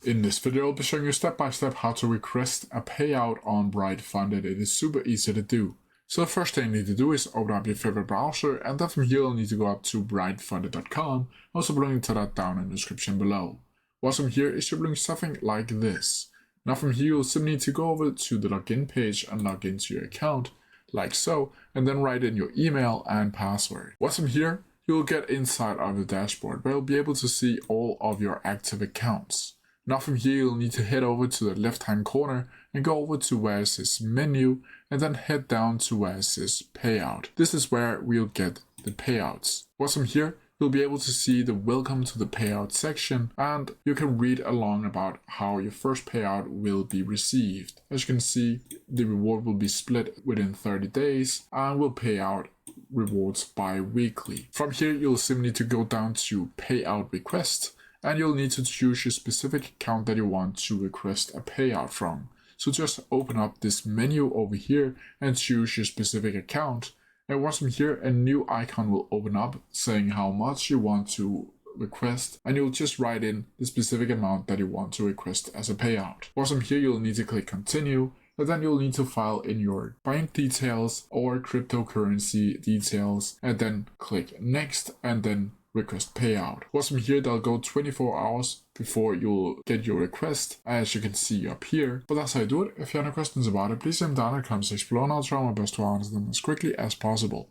In this video, I'll be showing you step by step how to request a payout on Brightfunded. It is super easy to do. So the first thing you need to do is open up your favorite browser, and then from here you'll need to go up to brightfunded.com. Also put a link to that down in the description below. What's from here is you're doing something like this. Now from here you'll simply need to go over to the login page and log into your account, like so, and then write in your email and password. What's from here, you'll get inside of the dashboard where you'll be able to see all of your active accounts. Now from here you'll need to head over to the left hand corner and go over to where it says menu and then head down to where it says payout. This is where we'll get the payouts. What's from here, you'll be able to see the welcome to the payout section, and you can read along about how your first payout will be received. As you can see, the reward will be split within 30 days and will pay out rewards bi-weekly. From here you'll simply need to go down to payout request, and you'll need to choose your specific account that you want to request a payout from. So just open up this menu over here and choose your specific account. And once from here, a new icon will open up saying how much you want to request, and you'll just write in the specific amount that you want to request as a payout. Once from here, you'll need to click continue, and then you'll need to fill in your bank details or cryptocurrency details, and then click next, and then request payout. Once from here, they'll go 24 hours before you'll get your request, as you can see up here. But that's how you do it. If you have any questions about it, please leave them down in the comment section below, and I'll try my best to answer them as quickly as possible.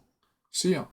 See ya!